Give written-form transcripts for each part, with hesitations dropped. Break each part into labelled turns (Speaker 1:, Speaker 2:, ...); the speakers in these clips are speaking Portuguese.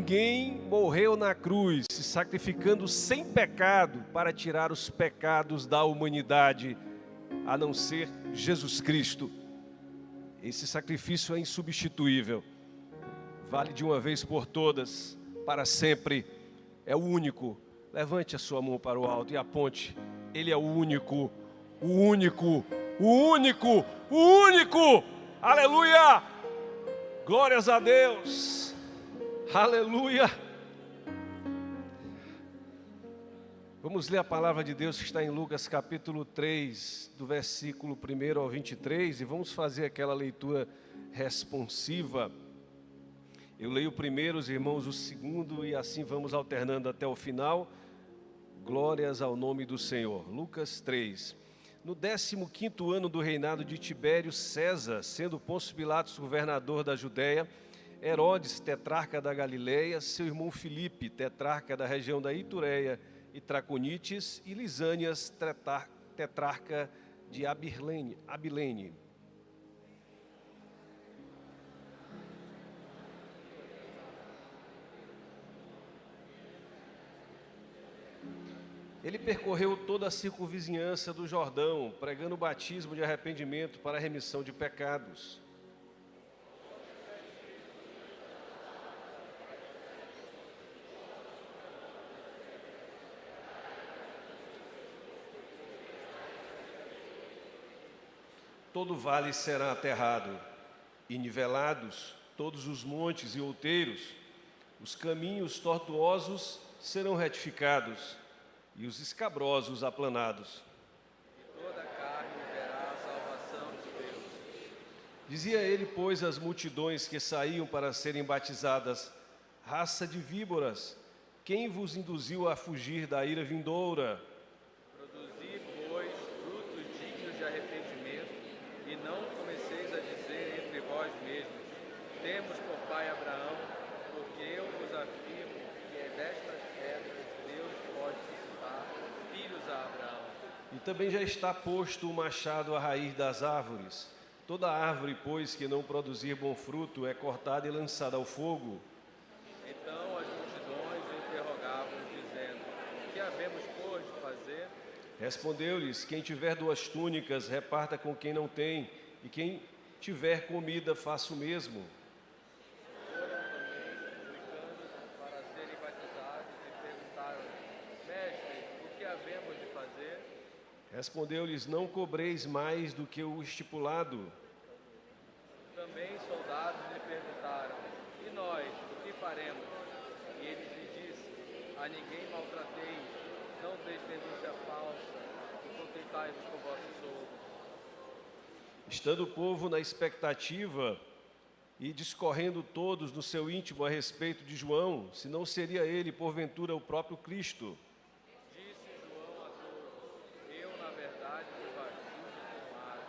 Speaker 1: ninguém morreu na cruz, se sacrificando sem pecado para tirar os pecados da humanidade, a não ser Jesus Cristo. Esse sacrifício é insubstituível, vale de uma vez por todas, para sempre, é o único. Levante a sua mão para o alto e aponte. Ele é o único, o único, o único, o único. Aleluia! Glórias a Deus! Aleluia! Vamos ler a palavra de Deus que está em Lucas capítulo 3, do versículo 1 ao 23, e vamos fazer aquela leitura responsiva. Eu leio o primeiro, os irmãos o segundo, e assim vamos alternando até o final. Glórias ao nome do Senhor. Lucas 3. No 15º ano do reinado de Tibério César, sendo Pôncio Pilatos governador da Judéia, Herodes, tetrarca da Galileia, seu irmão Filipe, tetrarca da região da Itureia e Traconites, e Lisânias, tetrarca de Abilene. Ele percorreu toda a circunvizinhança do Jordão, pregando o batismo de arrependimento para a remissão de pecados. Todo vale será aterrado, e nivelados todos os montes e outeiros, os caminhos tortuosos serão retificados, e os escabrosos aplanados.
Speaker 2: E toda a carne verá a salvação de Deus.
Speaker 1: Dizia ele, pois, às multidões que saíam para serem batizadas: raça de víboras, quem vos induziu a fugir da ira vindoura?
Speaker 2: Produzi, pois, frutos dignos de arrependimento, e não comeceis a dizer entre vós mesmos: temos por pai Abraão, porque eu vos afirmo que é destas pedras Deus pode suscitar filhos a Abraão.
Speaker 1: E também já está posto o machado à raiz das árvores. Toda árvore, pois, que não produzir bom fruto, é cortada e lançada ao fogo.
Speaker 2: Então as multidões o interrogavam, dizendo: que havemos, pois, de fazer?
Speaker 1: Respondeu-lhes: quem tiver 2 túnicas, reparta com quem não tem, e quem tiver comida, faça o mesmo.
Speaker 2: Foram também suplicando para serem batizados e perguntaram: mestre, o que havemos de fazer?
Speaker 1: Respondeu-lhes: não cobreis mais do que o estipulado.
Speaker 2: Também soldados lhe perguntaram: e nós, o que faremos? E ele lhe disse: a ninguém maltrateis, não deis denúncia falsa, e contentai-vos com vossos soldos.
Speaker 1: Estando o povo na expectativa e discorrendo todos no seu íntimo a respeito de João, se não seria ele, porventura, o próprio Cristo.
Speaker 2: Disse João a todos: eu, na verdade, vos batizo com água,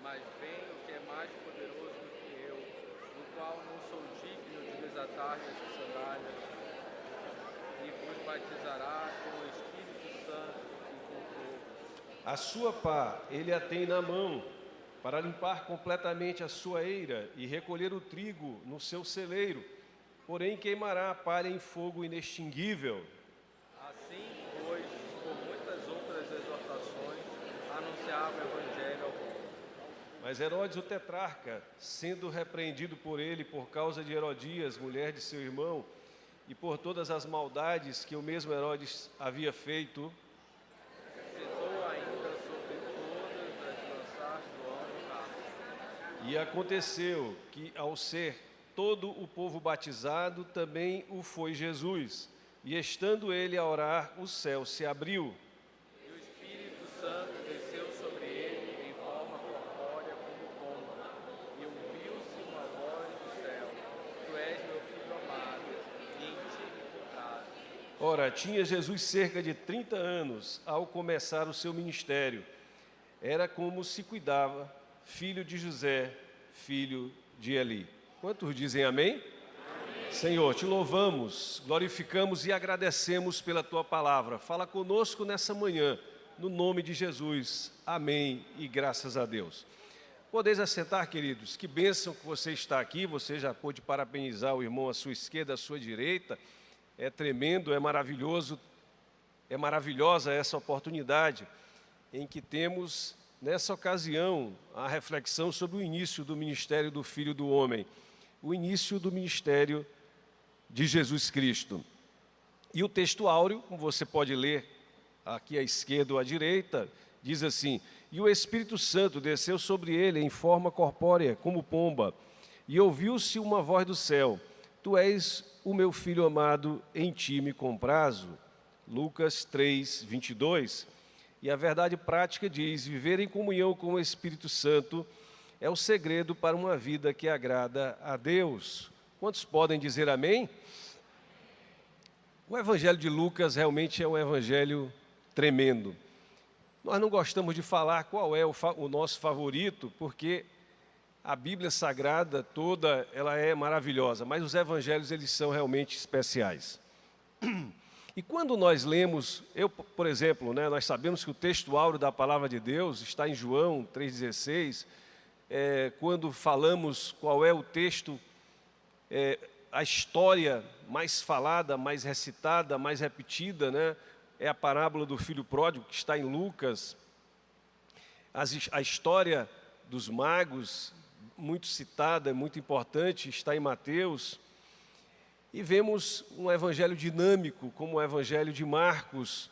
Speaker 2: mas vem o que é mais poderoso do que eu, do qual não sou digno de desatar-lhe as sandálias, e vos batizará com o Espírito Santo e com fogo.
Speaker 1: A sua pá ele a tem na mão, para limpar completamente a sua eira e recolher o trigo no seu celeiro, porém queimará a palha em fogo inextinguível.
Speaker 2: Assim, pois, por muitas outras exortações, anunciava o Evangelho ao povo.
Speaker 1: Mas Herodes o tetrarca, sendo repreendido por ele por causa de Herodias, mulher de seu irmão, e por todas as maldades que o mesmo Herodes havia feito,
Speaker 2: Citou ainda sobre todas as lançar João no carro.
Speaker 1: e aconteceu que, ao ser todo o povo batizado, também o foi Jesus. E estando ele a orar, o céu se abriu.
Speaker 2: E o Espírito Santo desceu sobre ele em forma corpórea como pomba, e ouviu-se uma voz do céu: tu és meu filho amado, e em ti me comprazo.
Speaker 1: Ora, tinha Jesus cerca de 30 anos ao começar o seu ministério. Era como se cuidava, filho de José, filho de Eli. Quantos dizem amém? Amém. Senhor, te louvamos, glorificamos e agradecemos pela tua palavra. Fala conosco nessa manhã, no nome de Jesus. Amém e graças a Deus. Podeis assentar, queridos. Que bênção que você está aqui. Você já pôde parabenizar o irmão à sua esquerda, à sua direita. É tremendo, é maravilhoso, é maravilhosa essa oportunidade em que temos, nessa ocasião, a reflexão sobre o início do ministério do Filho do Homem, o início do ministério de Jesus Cristo. E o texto áureo, como você pode ler aqui à esquerda ou à direita, diz assim: e o Espírito Santo desceu sobre ele em forma corpórea, como pomba, e ouviu-se uma voz do céu: Tu és o meu Filho amado, em ti me comprazo. Lucas 3, 22. E a verdade prática diz: viver em comunhão com o Espírito Santo é o segredo para uma vida que agrada a Deus. Quantos podem dizer amém? O Evangelho de Lucas realmente é um evangelho tremendo. Nós não gostamos de falar qual é o nosso favorito, porque a Bíblia Sagrada toda ela é maravilhosa, mas os evangelhos eles são realmente especiais. E quando nós lemos, por exemplo, nós sabemos que o texto áureo da Palavra de Deus está em João 3,16, quando falamos qual é o texto, a história mais falada, mais recitada, mais repetida, é a parábola do filho pródigo, que está em Lucas. A história dos magos, muito citada, muito importante, está em Mateus. E vemos um evangelho dinâmico, como o evangelho de Marcos,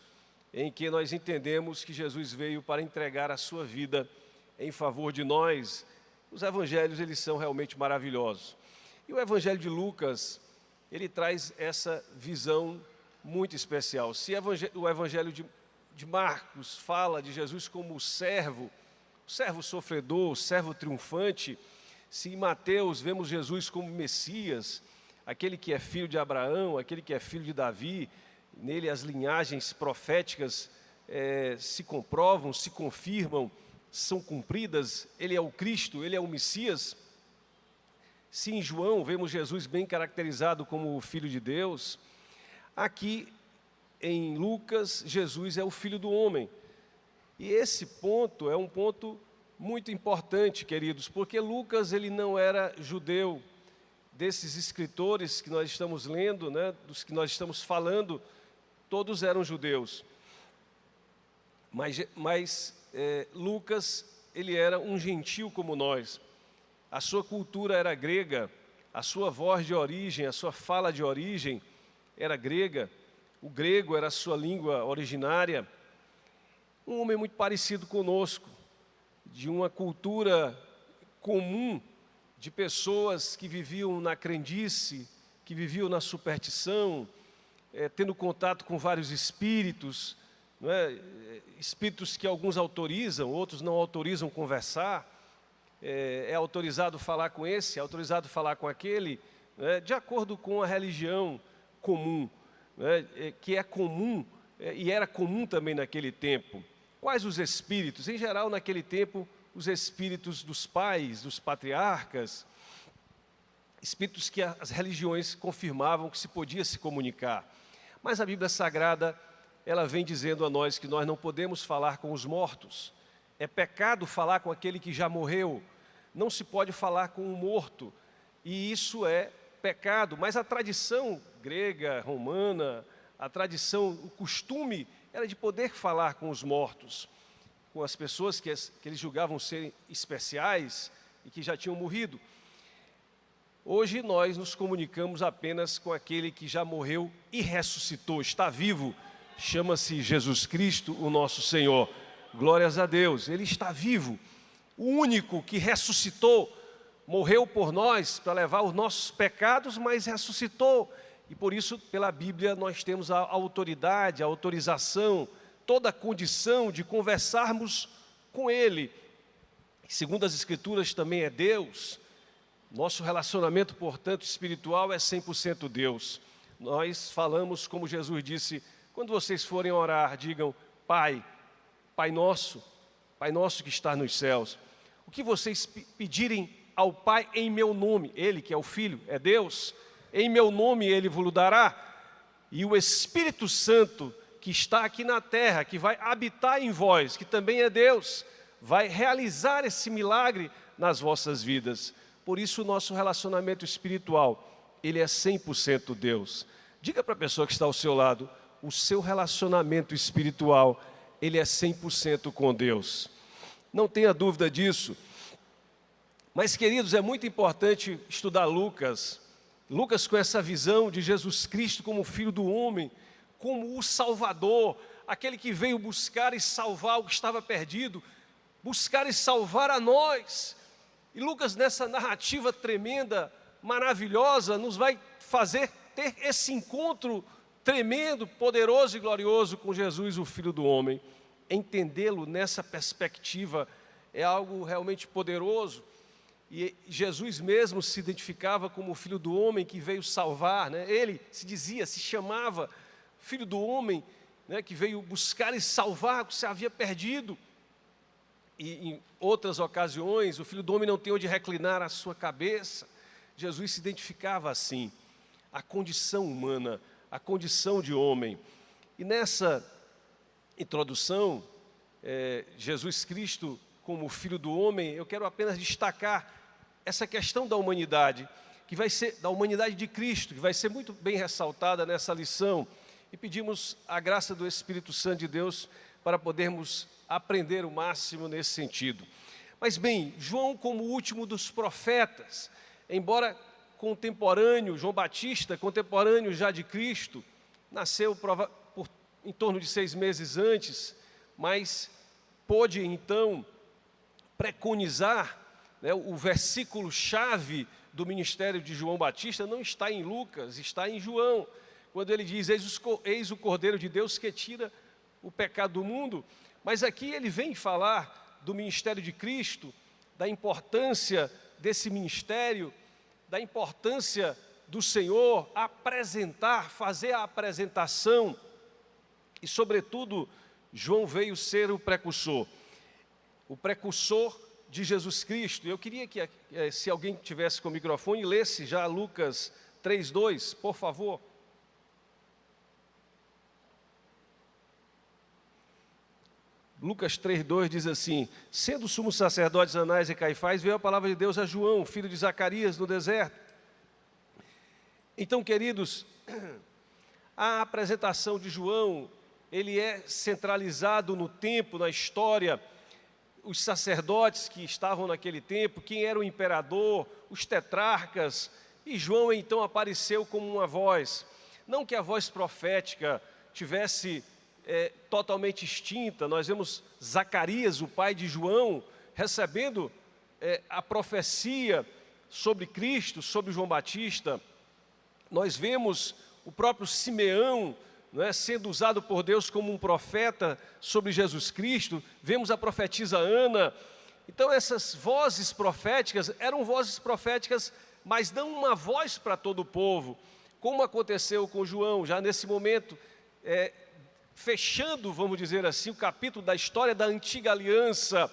Speaker 1: em que nós entendemos que Jesus veio para entregar a sua vida em favor de nós. Os evangelhos, eles são realmente maravilhosos. E o evangelho de Lucas, ele traz essa visão muito especial. Se o evangelho de Marcos fala de Jesus como o servo sofredor, o servo triunfante, se em Mateus vemos Jesus como Messias, aquele que é filho de Abraão, aquele que é filho de Davi, nele as linhagens proféticas se comprovam, se confirmam, são cumpridas, ele é o Cristo, ele é o Messias. Se em João vemos Jesus bem caracterizado como o Filho de Deus, aqui em Lucas, Jesus é o Filho do Homem. E esse ponto é um ponto muito importante, queridos, porque Lucas ele não era judeu. Desses escritores que nós estamos lendo, dos que nós estamos falando, todos eram judeus. Mas Lucas, ele era um gentil como nós. A sua cultura era grega, a sua voz de origem, a sua fala de origem era grega, o grego era a sua língua originária. Um homem muito parecido conosco, de uma cultura comum, de pessoas que viviam na crendice, que viviam na superstição, tendo contato com vários espíritos, espíritos que alguns autorizam, outros não autorizam conversar. É autorizado falar com esse, é autorizado falar com aquele, de acordo com a religião comum, que é comum e era comum também naquele tempo. Quais os espíritos? Em geral, naquele tempo, os espíritos dos pais, dos patriarcas, espíritos que as religiões confirmavam que se podia se comunicar. Mas a Bíblia Sagrada, ela vem dizendo a nós que nós não podemos falar com os mortos. É pecado falar com aquele que já morreu. Não se pode falar com um morto. E isso é pecado. Mas a tradição grega, romana, a tradição, o costume era de poder falar com os mortos, com as pessoas que eles julgavam serem especiais e que já tinham morrido. Hoje nós nos comunicamos apenas com aquele que já morreu e ressuscitou, está vivo. Chama-se Jesus Cristo, o nosso Senhor. Glórias a Deus, Ele está vivo. O único que ressuscitou, morreu por nós para levar os nossos pecados, mas ressuscitou. E por isso, pela Bíblia, nós temos a autoridade, a autorização, toda a condição de conversarmos com Ele. Segundo as Escrituras, também é Deus. Nosso relacionamento, portanto, espiritual é 100% Deus. Nós falamos, como Jesus disse, quando vocês forem orar, digam: Pai, Pai nosso que está nos céus. O que vocês pedirem ao Pai em meu nome, Ele que é o Filho, é Deus, em meu nome Ele vos dará. E o Espírito Santo que está aqui na terra, que vai habitar em vós, que também é Deus, vai realizar esse milagre nas vossas vidas. Por isso o nosso relacionamento espiritual, ele é 100% Deus. Diga para a pessoa que está ao seu lado, o seu relacionamento espiritual, ele é 100% com Deus. Não tenha dúvida disso. Mas, queridos, é muito importante estudar Lucas. Lucas com essa visão de Jesus Cristo como Filho do homem, como o Salvador, aquele que veio buscar e salvar o que estava perdido, buscar e salvar a nós. E Lucas, nessa narrativa tremenda, maravilhosa, nos vai fazer ter esse encontro tremendo, poderoso e glorioso com Jesus, o Filho do homem. Entendê-lo nessa perspectiva é algo realmente poderoso. E Jesus mesmo se identificava como o Filho do homem que veio salvar, né? Ele se chamava Filho do homem, né? Que veio buscar e salvar o que se havia perdido. E em outras ocasiões, o Filho do homem não tem onde reclinar a sua cabeça. Jesus se identificava assim, a condição humana, a condição de homem. E nessa introdução, Jesus Cristo como Filho do homem, eu quero apenas destacar essa questão da humanidade, que vai ser da humanidade de Cristo, que vai ser muito bem ressaltada nessa lição. E pedimos a graça do Espírito Santo de Deus para podermos aprender o máximo nesse sentido. Mas bem, João como o último dos profetas, embora contemporâneo, João Batista, contemporâneo já de Cristo, nasceu em torno de 6 meses antes, mas pôde então preconizar, né, o versículo-chave do ministério de João Batista não está em Lucas, está em João, quando ele diz, eis o Cordeiro de Deus que tira o pecado do mundo. Mas aqui ele vem falar do ministério de Cristo, da importância desse ministério, da importância do Senhor apresentar, fazer a apresentação, e sobretudo, João veio ser o precursor de Jesus Cristo. Eu queria que, se alguém tivesse com o microfone, lesse já Lucas 3:2, por favor. Lucas 3:2 diz assim, sendo sumos sacerdotes Anás e Caifás, veio a palavra de Deus a João, filho de Zacarias, no deserto. Então, queridos, a apresentação de João, ele é centralizado no tempo, na história, os sacerdotes que estavam naquele tempo, quem era o imperador, os tetrarcas, e João então apareceu como uma voz. Não que a voz profética tivesse totalmente extinta, nós vemos Zacarias, o pai de João, recebendo a profecia sobre Cristo, sobre João Batista. Nós vemos o próprio Simeão, sendo usado por Deus como um profeta sobre Jesus Cristo, vemos a profetisa Ana. Então essas vozes proféticas eram vozes proféticas, mas não uma voz para todo o povo, como aconteceu com João, já nesse momento, fechando, vamos dizer assim, o capítulo da história da antiga aliança,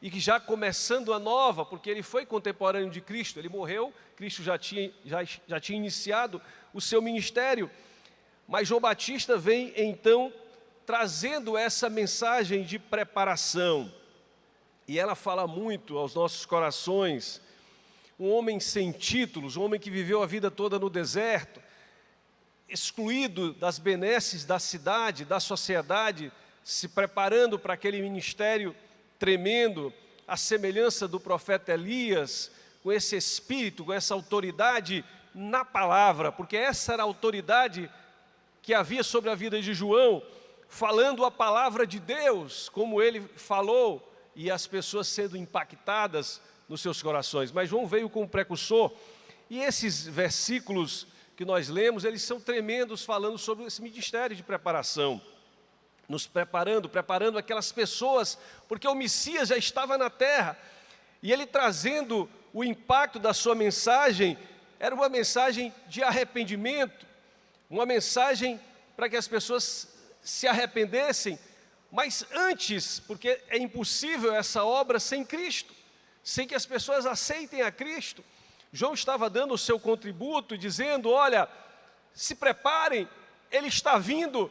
Speaker 1: e que já começando a nova, porque ele foi contemporâneo de Cristo, ele morreu, Cristo já tinha iniciado o seu ministério. Mas João Batista vem, então, trazendo essa mensagem de preparação. E ela fala muito aos nossos corações. Um homem sem títulos, um homem que viveu a vida toda no deserto, excluído das benesses da cidade, da sociedade, se preparando para aquele ministério tremendo, à semelhança do profeta Elias, com esse espírito, com essa autoridade na palavra, porque essa era a autoridade que havia sobre a vida de João, falando a palavra de Deus, como ele falou, e as pessoas sendo impactadas nos seus corações. Mas João veio como precursor, e esses versículos que nós lemos, eles são tremendos, falando sobre esse ministério de preparação, nos preparando aquelas pessoas, porque o Messias já estava na terra, e ele trazendo o impacto da sua mensagem, era uma mensagem de arrependimento, uma mensagem para que as pessoas se arrependessem, mas antes, porque é impossível essa obra sem Cristo, sem que as pessoas aceitem a Cristo. João estava dando o seu contributo, dizendo, olha, se preparem, ele está vindo,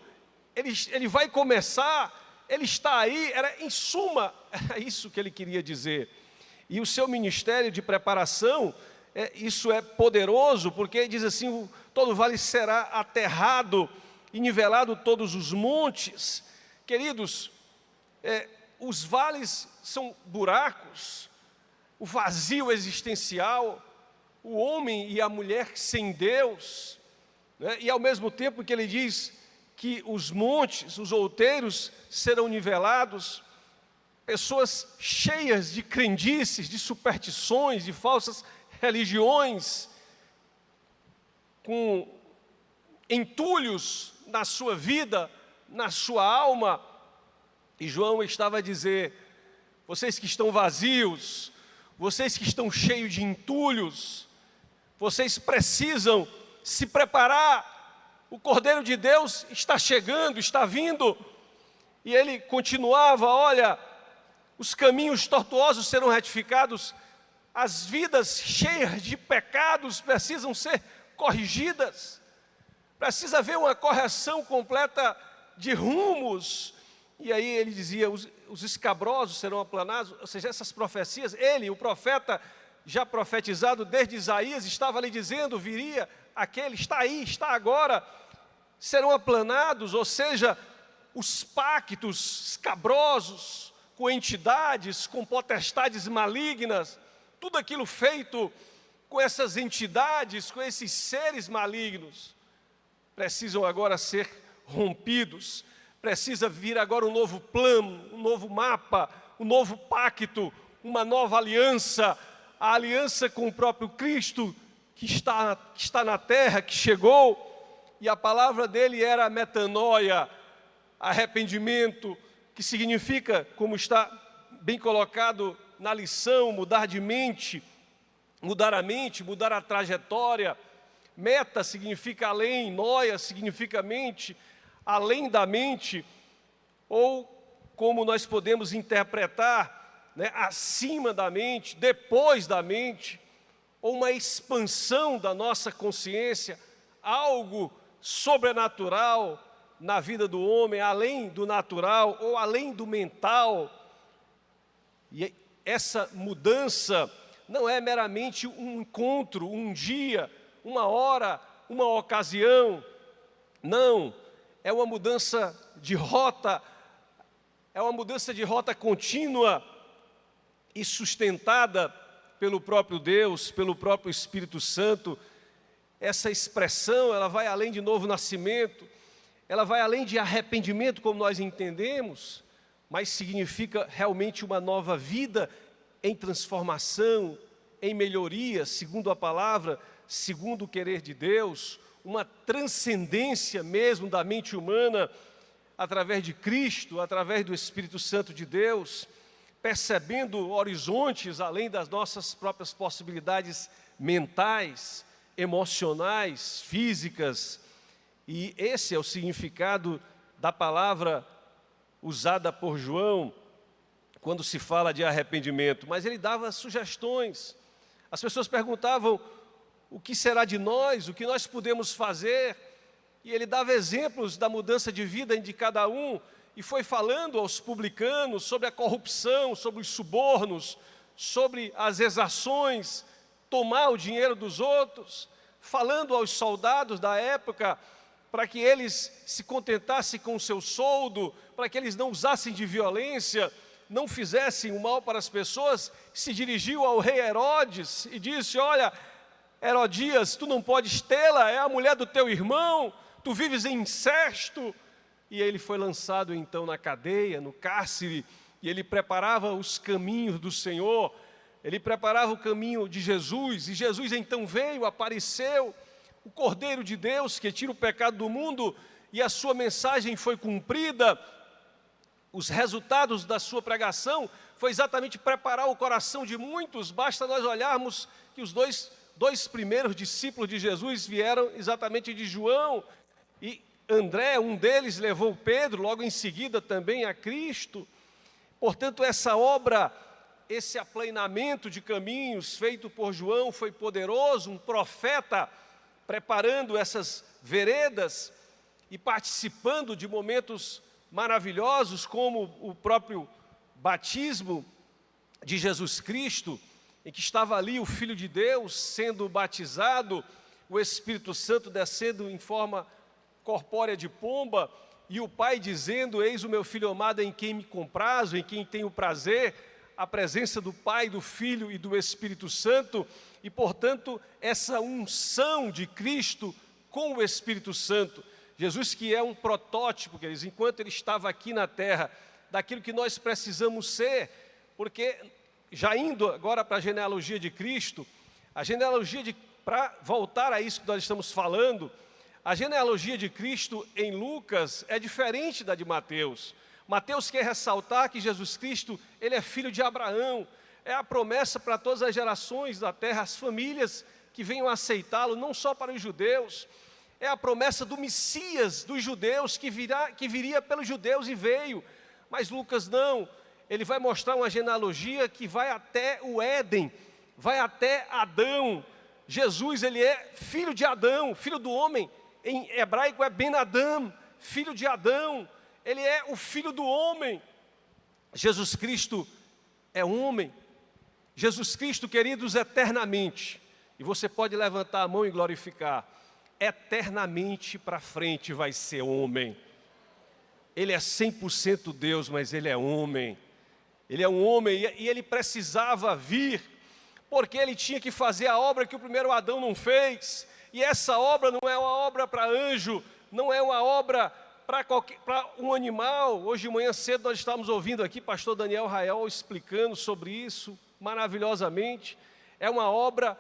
Speaker 1: ele vai começar, ele está aí, em suma, era isso que ele queria dizer. E o seu ministério de preparação, isso é poderoso, porque diz assim, todo vale será aterrado e nivelado todos os montes. Queridos, os vales são buracos, o vazio existencial, o homem e a mulher sem Deus, né? E ao mesmo tempo que ele diz que os montes, os outeiros serão nivelados, pessoas cheias de crendices, de superstições, de falsas religiões, com entulhos na sua vida, na sua alma. E João estava a dizer, vocês que estão vazios, vocês que estão cheios de entulhos, vocês precisam se preparar, o Cordeiro de Deus está chegando, está vindo. E ele continuava, olha, os caminhos tortuosos serão retificados, as vidas cheias de pecados precisam ser corrigidas, precisa haver uma correção completa de rumos. E aí ele dizia, os escabrosos serão aplanados, ou seja, essas profecias, ele, o profeta, já profetizado desde Isaías, estava ali dizendo, viria aquele, está aí, está agora, serão aplanados, ou seja, os pactos escabrosos, com entidades, com potestades malignas, tudo aquilo feito com essas entidades, com esses seres malignos, precisam agora ser rompidos, precisa vir agora um novo plano, um novo mapa, um novo pacto, uma nova aliança, a aliança com o próprio Cristo, que está na terra, que chegou, e a palavra dele era metanoia, arrependimento, que significa, como está bem colocado na lição, mudar de mente, mudar a mente, mudar a trajetória. Meta significa além, noia significa mente, além da mente, ou como nós podemos interpretar, né, acima da mente, depois da mente, ou uma expansão da nossa consciência, algo sobrenatural na vida do homem, além do natural ou além do mental. E essa mudança não é meramente um encontro, um dia, uma hora, uma ocasião. Não, é uma mudança de rota, é uma mudança de rota contínua e sustentada pelo próprio Deus, pelo próprio Espírito Santo. Essa expressão, ela vai além de novo nascimento, ela vai além de arrependimento, como nós entendemos, mas significa realmente uma nova vida em transformação, em melhoria, segundo a palavra, segundo o querer de Deus, uma transcendência mesmo da mente humana, através de Cristo, através do Espírito Santo de Deus, percebendo horizontes além das nossas próprias possibilidades mentais, emocionais, físicas. E esse é o significado da palavra usada por João quando se fala de arrependimento. Mas ele dava sugestões. As pessoas perguntavam, o que será de nós? O que nós podemos fazer? E ele dava exemplos da mudança de vida de cada um, e foi falando aos publicanos sobre a corrupção, sobre os subornos, sobre as exações, tomar o dinheiro dos outros, falando aos soldados da época, para que eles se contentassem com o seu soldo, para que eles não usassem de violência, não fizessem o mal para as pessoas. Se dirigiu ao rei Herodes e disse, olha, Herodias, tu não podes tê-la, é a mulher do teu irmão, tu vives em incesto. E ele foi lançado então na cadeia, no cárcere, e ele preparava os caminhos do Senhor, ele preparava o caminho de Jesus, e Jesus então veio, apareceu, o Cordeiro de Deus que tira o pecado do mundo, e a sua mensagem foi cumprida. Os resultados da sua pregação foi exatamente preparar o coração de muitos. Basta nós olharmos que os dois primeiros discípulos de Jesus vieram exatamente de João, e André, um deles, levou Pedro, logo em seguida também a Cristo. Portanto, essa obra, esse aplanamento de caminhos feito por João foi poderoso, um profeta preparando essas veredas e participando de momentos maravilhosos, como o próprio batismo de Jesus Cristo, em que estava ali o Filho de Deus sendo batizado, o Espírito Santo descendo em forma corpórea de pomba, e o Pai dizendo: eis o meu Filho amado em quem me comprazo, em quem tenho prazer, a presença do Pai, do Filho e do Espírito Santo, e portanto essa unção de Cristo com o Espírito Santo. Jesus, que é um protótipo, queridos, enquanto Ele estava aqui na terra, daquilo que nós precisamos ser, porque já indo agora para a genealogia de Cristo, a genealogia para voltar a isso que nós estamos falando, a genealogia de Cristo em Lucas é diferente da de Mateus. Mateus quer ressaltar que Jesus Cristo, Ele é filho de Abraão, é a promessa para todas as gerações da terra, as famílias que venham aceitá-lo, não só para os judeus, é a promessa do Messias dos judeus, que viria pelos judeus e veio, mas Lucas não, ele vai mostrar uma genealogia que vai até o Éden, vai até Adão. Jesus, ele é filho de Adão, filho do homem, em hebraico é Ben Adam, filho de Adão, ele é o filho do homem. Jesus Cristo é homem. Jesus Cristo, queridos, eternamente, e você pode levantar a mão e glorificar, eternamente para frente vai ser homem. Ele é 100% Deus, mas ele é homem. Ele é um homem e ele precisava vir, porque ele tinha que fazer a obra que o primeiro Adão não fez. E essa obra não é uma obra para anjo, não é uma obra para um animal. Hoje de manhã cedo nós estávamos ouvindo aqui pastor Daniel Rael explicando sobre isso maravilhosamente. Era uma obra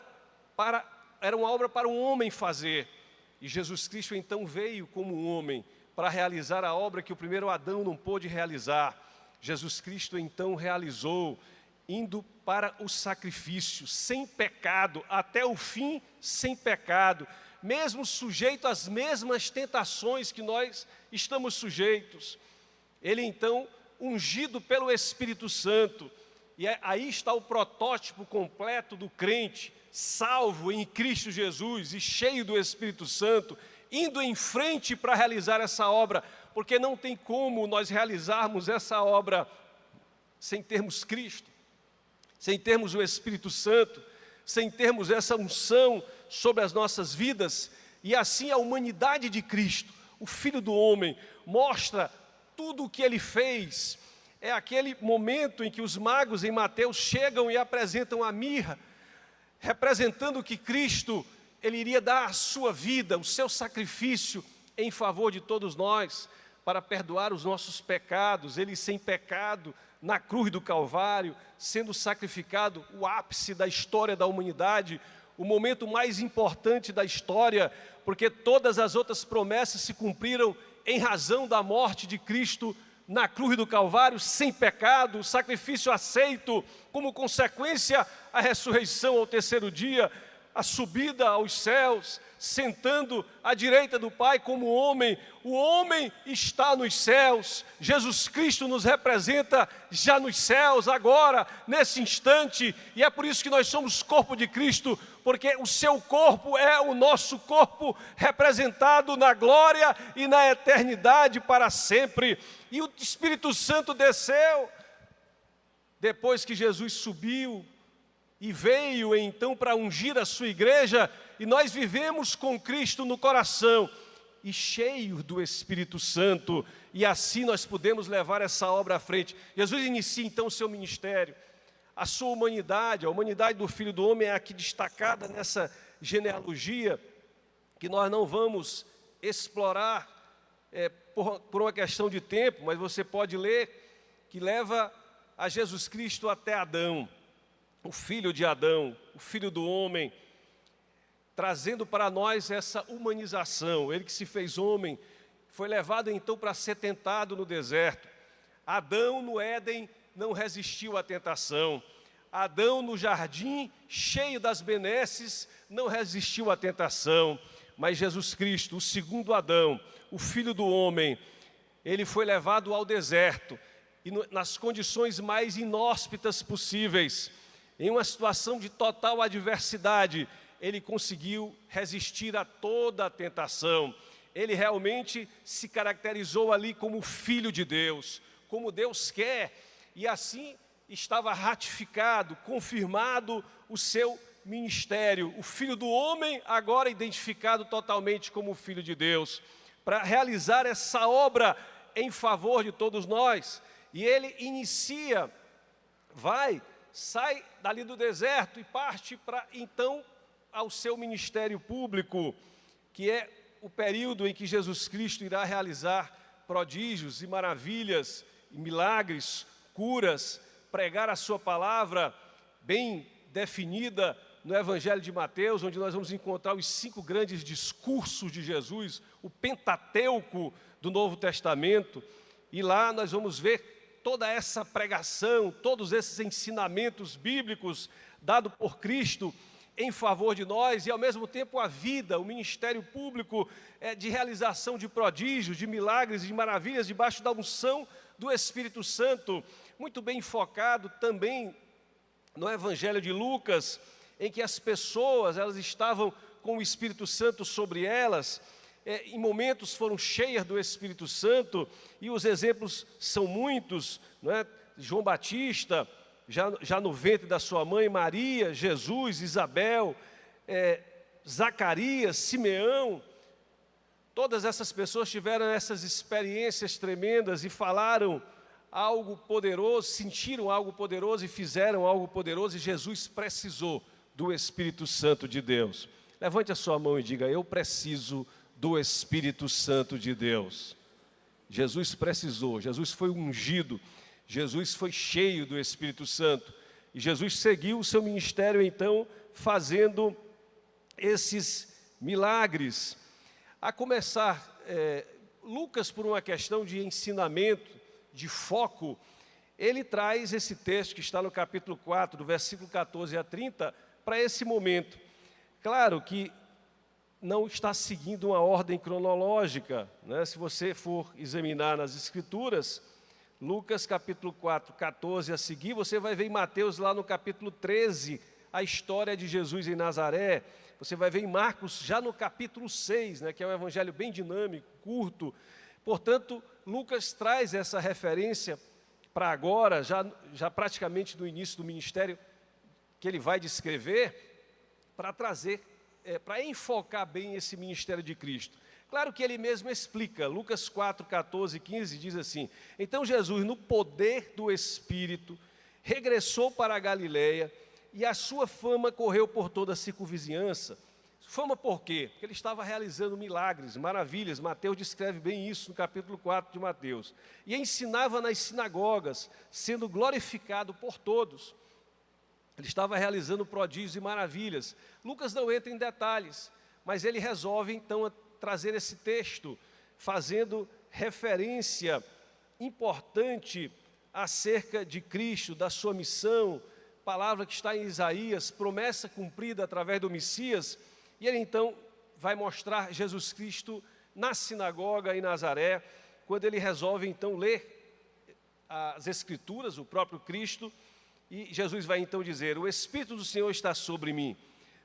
Speaker 1: para um homem fazer. E Jesus Cristo então veio como um homem para realizar a obra que o primeiro Adão não pôde realizar. Jesus Cristo então realizou, indo para o sacrifício, sem pecado, até o fim sem pecado, mesmo sujeito às mesmas tentações que nós estamos sujeitos. Ele então, ungido pelo Espírito Santo, e aí está o protótipo completo do crente, salvo em Cristo Jesus e cheio do Espírito Santo, indo em frente para realizar essa obra, porque não tem como nós realizarmos essa obra sem termos Cristo, sem termos o Espírito Santo, sem termos essa unção sobre as nossas vidas. E assim a humanidade de Cristo, o Filho do homem, mostra tudo o que Ele fez. É aquele momento em que os magos em Mateus chegam e apresentam a mirra, representando que Cristo, Ele iria dar a sua vida, o seu sacrifício em favor de todos nós, para perdoar os nossos pecados. Ele sem pecado, na cruz do Calvário, sendo sacrificado, o ápice da história da humanidade, o momento mais importante da história, porque todas as outras promessas se cumpriram em razão da morte de Cristo na cruz do Calvário, sem pecado, sacrifício aceito, como consequência a ressurreição ao terceiro dia, a subida aos céus, sentando à direita do Pai como homem. O homem está nos céus, Jesus Cristo nos representa já nos céus, agora, nesse instante, e é por isso que nós somos corpo de Cristo, porque o seu corpo é o nosso corpo representado na glória e na eternidade para sempre. E o Espírito Santo desceu, depois que Jesus subiu, e veio então para ungir a sua igreja, e nós vivemos com Cristo no coração, e cheios do Espírito Santo, e assim nós podemos levar essa obra à frente. Jesus inicia então o seu ministério, a sua humanidade, a humanidade do Filho do Homem é aqui destacada nessa genealogia, que nós não vamos explorar por uma questão de tempo, mas você pode ler, que leva a Jesus Cristo até Adão, o filho de Adão, o filho do homem, trazendo para nós essa humanização. Ele que se fez homem, foi levado então para ser tentado no deserto. Adão no Éden não resistiu à tentação. Adão no jardim, cheio das benesses, não resistiu à tentação. Mas Jesus Cristo, o segundo Adão, o filho do homem, ele foi levado ao deserto, e nas condições mais inóspitas possíveis, em uma situação de total adversidade, ele conseguiu resistir a toda a tentação. Ele realmente se caracterizou ali como filho de Deus, como Deus quer. E assim, estava ratificado, confirmado o seu ministério. O Filho do Homem, agora identificado totalmente como o Filho de Deus, para realizar essa obra em favor de todos nós. E ele inicia, sai dali do deserto e parte para então ao seu ministério público, que é o período em que Jesus Cristo irá realizar prodígios e maravilhas, e milagres, curas, pregar a sua palavra bem definida no Evangelho de Mateus, onde nós vamos encontrar os 5 grandes discursos de Jesus, o Pentateuco do Novo Testamento, e lá nós vamos ver toda essa pregação, todos esses ensinamentos bíblicos dados por Cristo em favor de nós, e ao mesmo tempo a vida, o ministério público de realização de prodígios, de milagres e de maravilhas debaixo da unção do Espírito Santo, muito bem focado também no Evangelho de Lucas, em que as pessoas elas estavam com o Espírito Santo sobre elas, em momentos foram cheias do Espírito Santo, e os exemplos são muitos, não é? João Batista, já no ventre da sua mãe, Maria, Jesus, Isabel, Zacarias, Simeão, todas essas pessoas tiveram essas experiências tremendas e falaram algo poderoso, sentiram algo poderoso e fizeram algo poderoso, e Jesus precisou do Espírito Santo de Deus. Levante a sua mão e diga: eu preciso do Espírito Santo de Deus. Jesus precisou, Jesus foi ungido, Jesus foi cheio do Espírito Santo, e Jesus seguiu o seu ministério então fazendo esses milagres. A começar, Lucas, por uma questão de ensinamento, de foco, ele traz esse texto que está no capítulo 4, do versículo 14 a 30, para esse momento. Claro que não está seguindo uma ordem cronológica, né? Se você for examinar nas Escrituras, Lucas capítulo 4, 14 a seguir, você vai ver em Mateus lá no capítulo 13, a história de Jesus em Nazaré. Você vai ver em Marcos já no capítulo 6, né, que é um evangelho bem dinâmico, curto. Portanto, Lucas traz essa referência para agora, já praticamente no início do ministério que ele vai descrever, para trazer, para enfocar bem esse ministério de Cristo. Claro que ele mesmo explica, Lucas 4, 14 e 15 diz assim: então Jesus, no poder do Espírito, regressou para a Galileia, e a sua fama correu por toda a circunvizinhança. Fama por quê? Porque ele estava realizando milagres, maravilhas. Mateus descreve bem isso no capítulo 4 de Mateus. E ensinava nas sinagogas, sendo glorificado por todos. Ele estava realizando prodígios e maravilhas. Lucas não entra em detalhes, mas ele resolve então trazer esse texto, fazendo referência importante acerca de Cristo, da sua missão, palavra que está em Isaías, promessa cumprida através do Messias. E ele então vai mostrar Jesus Cristo na sinagoga em Nazaré, quando ele resolve então ler as Escrituras, o próprio Cristo, e Jesus vai então dizer: o Espírito do Senhor está sobre mim,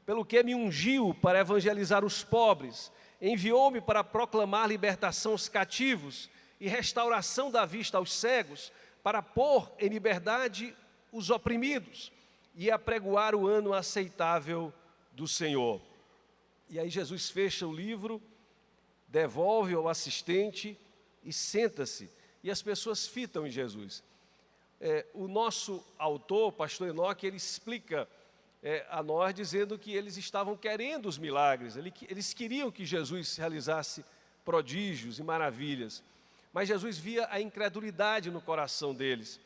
Speaker 1: pelo que me ungiu para evangelizar os pobres, enviou-me para proclamar libertação aos cativos e restauração da vista aos cegos, para pôr em liberdade os oprimidos e apregoar o ano aceitável do Senhor. E aí Jesus fecha o livro, devolve ao assistente e senta-se. E as pessoas fitam em Jesus. O nosso autor, pastor Enoque, ele explica a nós, dizendo que eles estavam querendo os milagres, eles queriam que Jesus realizasse prodígios e maravilhas, mas Jesus via a incredulidade no coração deles,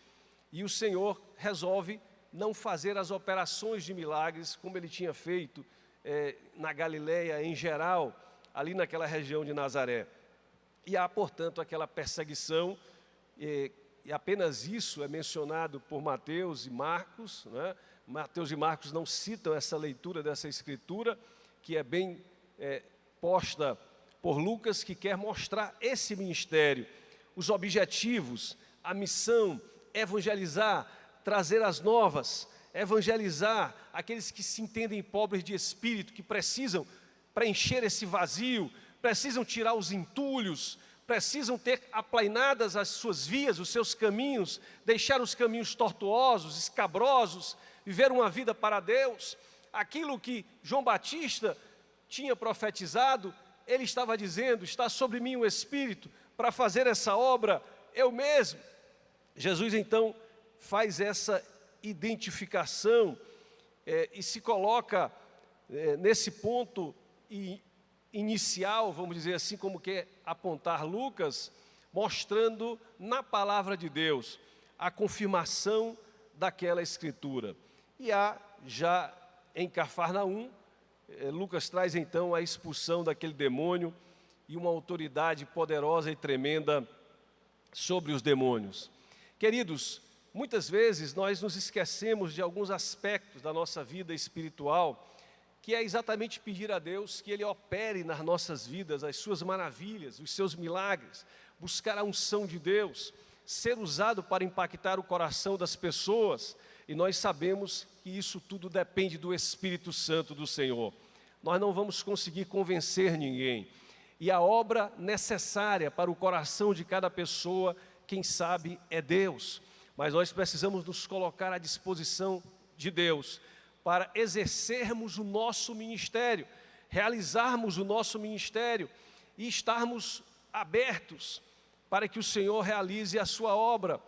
Speaker 1: e o Senhor resolve não fazer as operações de milagres como ele tinha feito na Galileia em geral, ali naquela região de Nazaré. E há, portanto, aquela perseguição, e apenas isso é mencionado por Mateus e Marcos, né? Mateus e Marcos não citam essa leitura dessa escritura, que é bem posta por Lucas, que quer mostrar esse ministério, os objetivos, a missão, evangelizar, trazer as novas, evangelizar aqueles que se entendem pobres de espírito, que precisam preencher esse vazio, precisam tirar os entulhos, precisam ter aplainadas as suas vias, os seus caminhos, deixar os caminhos tortuosos, escabrosos, viver uma vida para Deus. Aquilo que João Batista tinha profetizado, ele estava dizendo: está sobre mim o Espírito para fazer essa obra, eu mesmo. Jesus então faz essa identificação e se coloca nesse ponto inicial, vamos dizer assim, como quer apontar Lucas, mostrando na palavra de Deus a confirmação daquela escritura. E há já em Cafarnaum, Lucas traz então a expulsão daquele demônio e uma autoridade poderosa e tremenda sobre os demônios. Queridos, muitas vezes nós nos esquecemos de alguns aspectos da nossa vida espiritual, que é exatamente pedir a Deus que Ele opere nas nossas vidas as suas maravilhas, os seus milagres, buscar a unção de Deus, ser usado para impactar o coração das pessoas, e nós sabemos que isso tudo depende do Espírito Santo do Senhor. Nós não vamos conseguir convencer ninguém, e a obra necessária para o coração de cada pessoa, quem sabe, é Deus, mas nós precisamos nos colocar à disposição de Deus, para exercermos o nosso ministério, realizarmos o nosso ministério e estarmos abertos para que o Senhor realize a sua obra,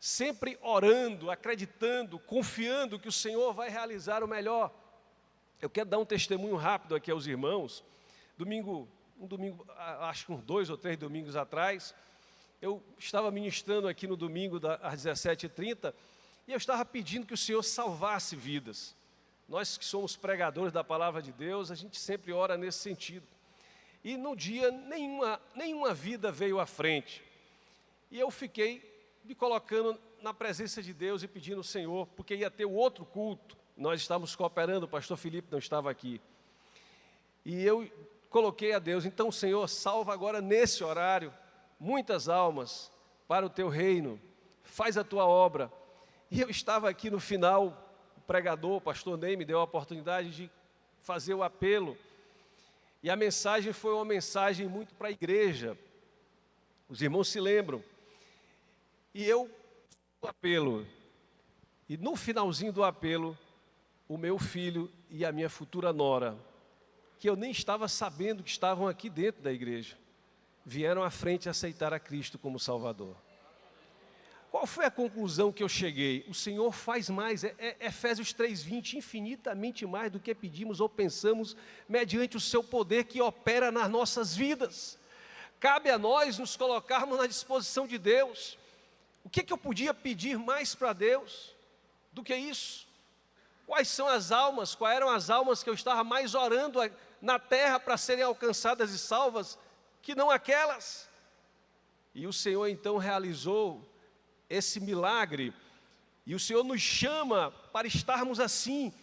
Speaker 1: sempre orando, acreditando, confiando que o Senhor vai realizar o melhor. Eu quero dar um testemunho rápido aqui aos irmãos. Um domingo, acho que uns 2 ou 3 domingos atrás, eu estava ministrando aqui no domingo às 17h30 e eu estava pedindo que o Senhor salvasse vidas. Nós que somos pregadores da palavra de Deus, a gente sempre ora nesse sentido. E no dia, nenhuma vida veio à frente. E eu fiquei me colocando na presença de Deus e pedindo ao Senhor, porque ia ter o outro culto. Nós estávamos cooperando, o pastor Felipe não estava aqui. E eu coloquei a Deus: então, Senhor, salva agora nesse horário muitas almas para o teu reino, faz a tua obra. E eu estava aqui no final, o pregador, o pastor Ney, me deu a oportunidade de fazer o apelo, e a mensagem foi uma mensagem muito para a igreja, os irmãos se lembram, e eu, o apelo, e no finalzinho do apelo, o meu filho e a minha futura nora, que eu nem estava sabendo que estavam aqui dentro da igreja, vieram à frente aceitar a Cristo como Salvador. Qual foi a conclusão que eu cheguei? O Senhor faz mais, Efésios 3:20, infinitamente mais do que pedimos ou pensamos, mediante o seu poder que opera nas nossas vidas. Cabe a nós nos colocarmos na disposição de Deus. O que eu podia pedir mais para Deus do que isso? Quais são as almas, quais eram as almas que eu estava mais orando na terra para serem alcançadas e salvas, que não aquelas? E o Senhor então realizou esse milagre, e o Senhor nos chama para estarmos assim,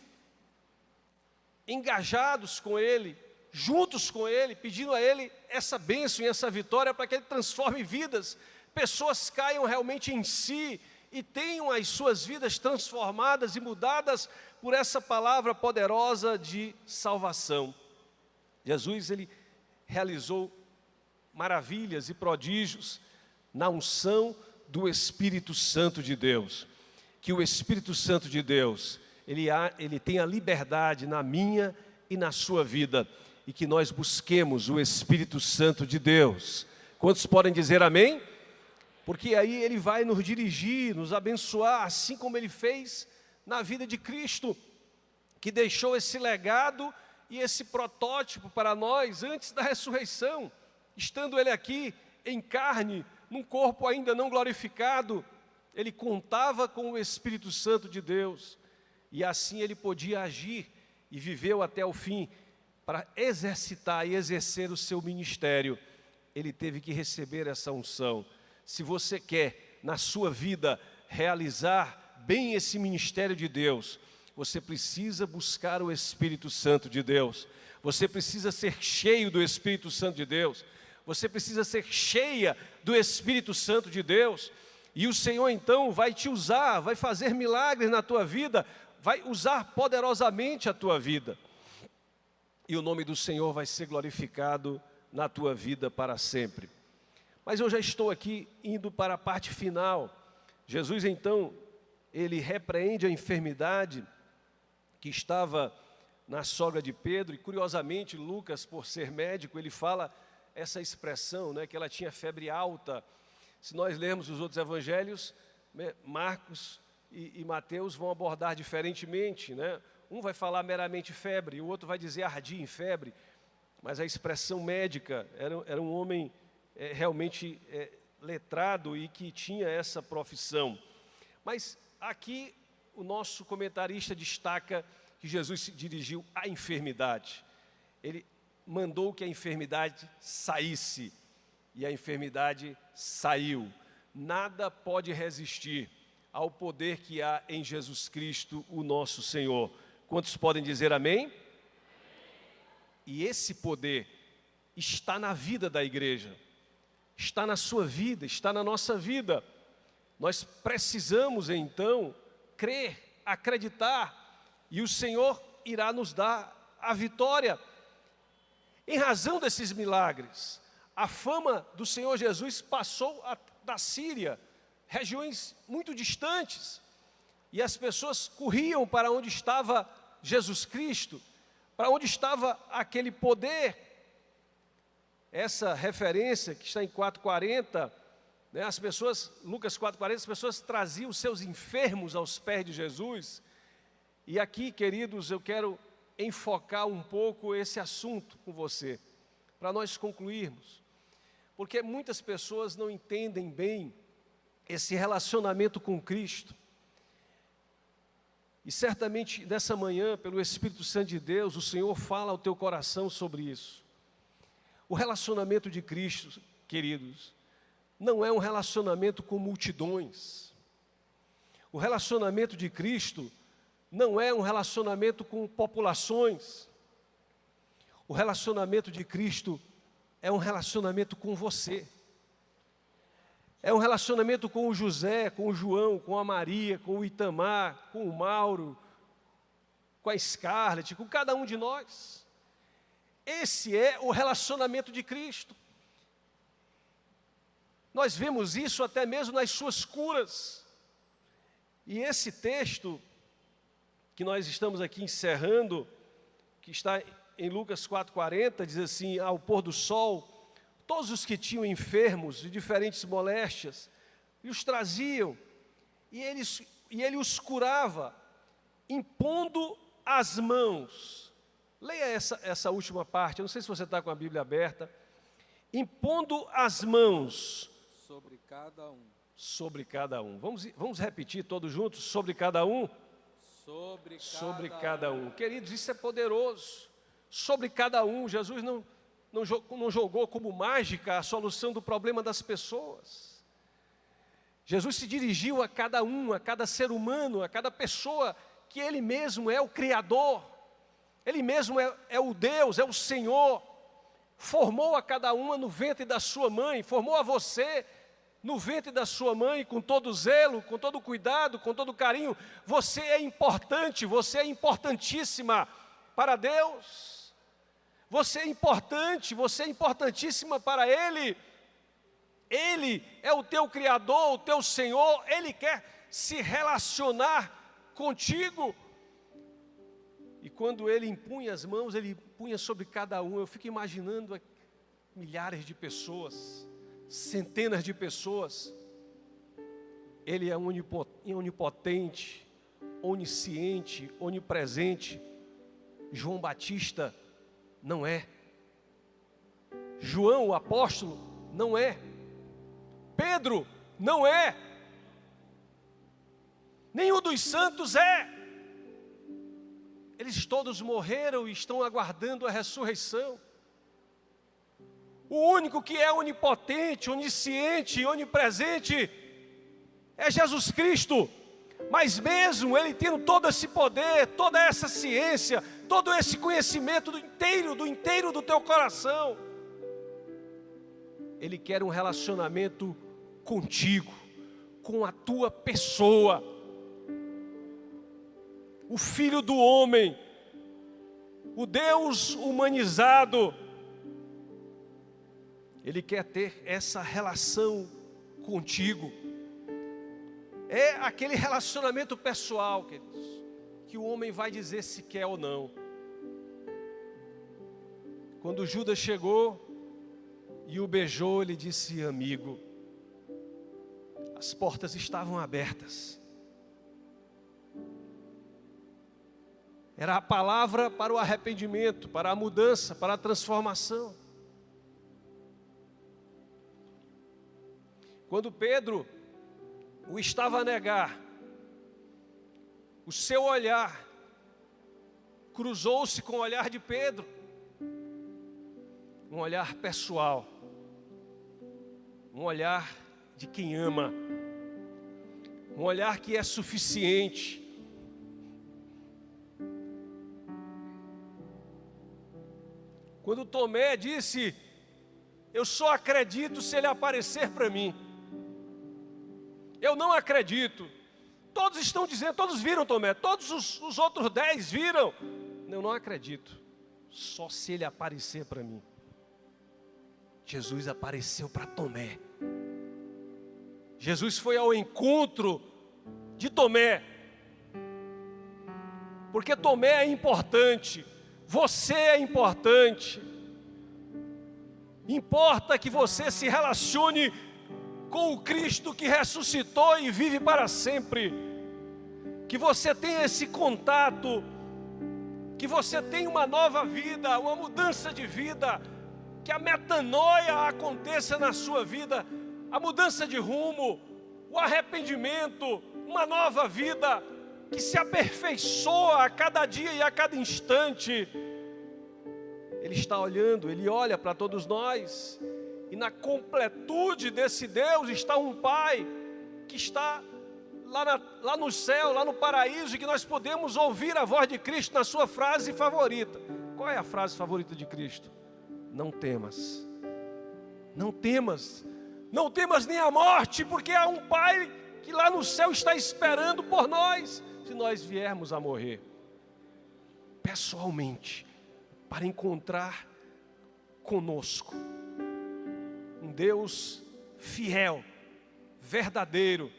Speaker 1: engajados com Ele, juntos com Ele, pedindo a Ele essa bênção e essa vitória para que Ele transforme vidas, pessoas caiam realmente em si e tenham as suas vidas transformadas e mudadas por essa palavra poderosa de salvação. Jesus, Ele realizou maravilhas e prodígios na unção do Espírito Santo de Deus. Que o Espírito Santo de Deus, ele tem a liberdade na minha e na sua vida, e que nós busquemos o Espírito Santo de Deus. Quantos podem dizer amém? Porque aí Ele vai nos dirigir, nos abençoar, assim como Ele fez na vida de Cristo, que deixou esse legado e esse protótipo para nós antes da ressurreição, estando Ele aqui em carne, num corpo ainda não glorificado. Ele contava com o Espírito Santo de Deus, e assim Ele podia agir, e viveu até o fim, para exercitar e exercer o seu ministério. Ele teve que receber essa unção. Se você quer, na sua vida, realizar bem esse ministério de Deus, você precisa buscar o Espírito Santo de Deus, você precisa ser cheio do Espírito Santo de Deus, você precisa ser cheia do Espírito Santo de Deus, e o Senhor então vai te usar, vai fazer milagres na tua vida, vai usar poderosamente a tua vida, e o nome do Senhor vai ser glorificado na tua vida para sempre. Mas eu já estou aqui indo para a parte final. Jesus, então, ele repreende a enfermidade que estava na sogra de Pedro, e curiosamente Lucas, por ser médico, ele fala essa expressão, né, que ela tinha febre alta. Se nós lermos os outros evangelhos, Marcos e Mateus vão abordar diferentemente, né? Um vai falar meramente febre, o outro vai dizer ardia em febre, mas a expressão médica era um homem realmente letrado e que tinha essa profissão. Mas aqui o nosso comentarista destaca que Jesus se dirigiu à enfermidade. Ele mandou que a enfermidade saísse, e a enfermidade saiu. Nada pode resistir ao poder que há em Jesus Cristo, o nosso Senhor. Quantos podem dizer amém? E esse poder está na vida da igreja, está na sua vida, está na nossa vida. Nós precisamos então crer, acreditar, e o Senhor irá nos dar a vitória. Em razão desses milagres, a fama do Senhor Jesus passou da Síria, regiões muito distantes, e as pessoas corriam para onde estava Jesus Cristo, para onde estava aquele poder. Essa referência que está em 4:40, né, as pessoas, Lucas 4:40, as pessoas traziam seus enfermos aos pés de Jesus. E aqui, queridos, eu quero enfocar um pouco esse assunto com você, para nós concluirmos. Porque muitas pessoas não entendem bem esse relacionamento com Cristo. E certamente nessa manhã, pelo Espírito Santo de Deus, o Senhor fala ao teu coração sobre isso. O relacionamento de Cristo, queridos, não é um relacionamento com multidões. O relacionamento de Cristo não é um relacionamento com populações. O relacionamento de Cristo é um relacionamento com você. É um relacionamento com o José, com o João, com a Maria, com o Itamar, com o Mauro, com a Scarlett, com cada um de nós. Esse é o relacionamento de Cristo. Nós vemos isso até mesmo nas suas curas. E esse texto que nós estamos aqui encerrando, que está em Lucas 4:40, diz assim: ao pôr do sol, todos os que tinham enfermos de diferentes moléstias, os traziam, e ele os curava, impondo as mãos. Leia essa última parte, eu não sei se você está com a Bíblia aberta. Impondo as mãos.
Speaker 2: Sobre cada um.
Speaker 1: Sobre cada um. Vamos repetir todos juntos? Sobre cada um?
Speaker 2: Sobre
Speaker 1: cada um. Queridos, isso é poderoso. Sobre cada um. Jesus não jogou como mágica a solução do problema das pessoas. Jesus se dirigiu a cada um, a cada ser humano, a cada pessoa, que Ele mesmo é o Criador, Ele mesmo é o Deus, é o Senhor. Formou a cada uma no ventre da sua mãe, formou a você no ventre da sua mãe, com todo zelo, com todo cuidado, com todo carinho. Você é importante, você é importantíssima para Deus. Você é importante, você é importantíssima para Ele. Ele é o teu Criador, o teu Senhor. Ele quer se relacionar contigo. E quando Ele impunha as mãos, Ele punha sobre cada um. Eu fico imaginando milhares de pessoas, centenas de pessoas. Ele é onipotente, onisciente, onipresente. João Batista não é. João, o apóstolo, não é. Pedro não é. Nenhum dos santos é. Eles todos morreram e estão aguardando a ressurreição. O único que é onipotente, onisciente e onipresente é Jesus Cristo. Mas mesmo Ele tendo todo esse poder, toda essa ciência, todo esse conhecimento do inteiro do teu coração, Ele quer um relacionamento contigo, com a tua pessoa. O Filho do homem, o Deus humanizado, Ele quer ter essa relação contigo. É aquele relacionamento pessoal, queridos, que o homem vai dizer se quer ou não. Quando Judas chegou e o beijou, ele disse: amigo. As portas estavam abertas. Era a palavra para o arrependimento, para a mudança, para a transformação. Quando Pedro o estava a negar, o seu olhar cruzou-se com o olhar de Pedro, um olhar pessoal, um olhar de quem ama, um olhar que é suficiente. Quando Tomé disse: eu só acredito se ele aparecer para mim. Eu não acredito. Todos estão dizendo, todos viram Tomé, todos os outros 10 viram. Eu não acredito, só se ele aparecer para mim. Jesus apareceu para Tomé. Jesus foi ao encontro de Tomé, porque Tomé é importante, você é importante. Importa que você se relacione com o Cristo que ressuscitou e vive para sempre, que você tenha esse contato, que você tenha uma nova vida, uma mudança de vida, que a metanoia aconteça na sua vida, a mudança de rumo, o arrependimento, uma nova vida que se aperfeiçoa a cada dia e a cada instante. Ele está olhando, Ele olha para todos nós, e na completude desse Deus está um Pai que está lá no céu, lá no paraíso, e que nós podemos ouvir a voz de Cristo na sua frase favorita. Qual é a frase favorita de Cristo? Não temas, não temas, não temas nem a morte, porque há um Pai que lá no céu está esperando por nós, se nós viermos a morrer, pessoalmente, para encontrar conosco, um Deus fiel, verdadeiro.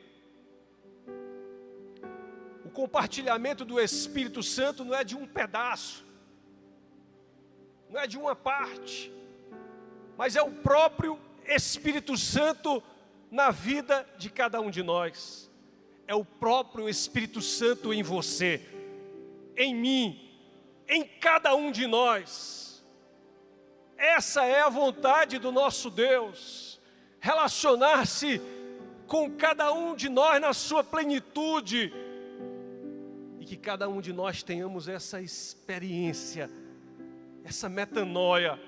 Speaker 1: O compartilhamento do Espírito Santo não é de um pedaço, não é de uma parte, mas é o próprio Espírito Santo na vida de cada um de nós. É o próprio Espírito Santo em você, em mim, em cada um de nós. Essa é a vontade do nosso Deus, relacionar-se com cada um de nós na sua plenitude, e que cada um de nós tenhamos essa experiência, essa metanoia,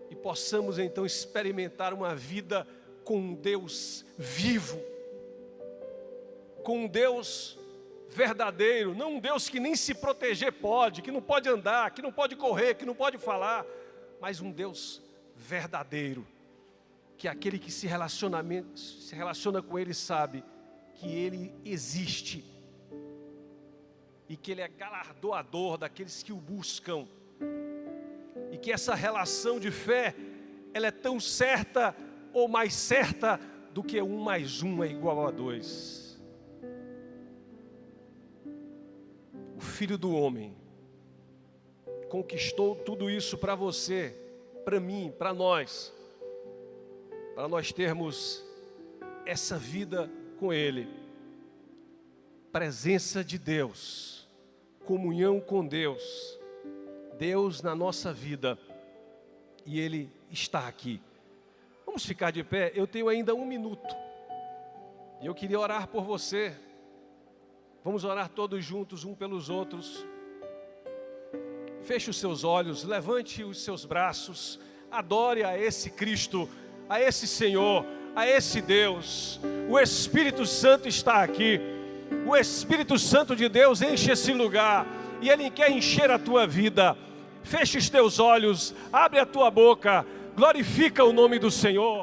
Speaker 1: e possamos então experimentar uma vida com um Deus vivo, com um Deus verdadeiro, não um Deus que nem se proteger pode, que não pode andar, que não pode correr, que não pode falar, mas um Deus verdadeiro, que aquele que se relaciona com Ele sabe que Ele existe, e que Ele é galardoador daqueles que o buscam, e que essa relação de fé, ela é tão certa ou mais certa do que 1 mais 1 é igual a 2. O Filho do Homem conquistou tudo isso para você, para mim, para nós termos essa vida com Ele, presença de Deus, comunhão com Deus, Deus na nossa vida, e Ele está aqui. Vamos ficar de pé, eu tenho ainda 1 minuto, e eu queria orar por você. Vamos orar todos juntos, um pelos outros. Feche os seus olhos, levante os seus braços, adore a esse Cristo, a esse Senhor, a esse Deus. O Espírito Santo está aqui, o Espírito Santo de Deus enche esse lugar, e Ele quer encher a tua vida. Feche os teus olhos, abre a tua boca, glorifica o nome do Senhor.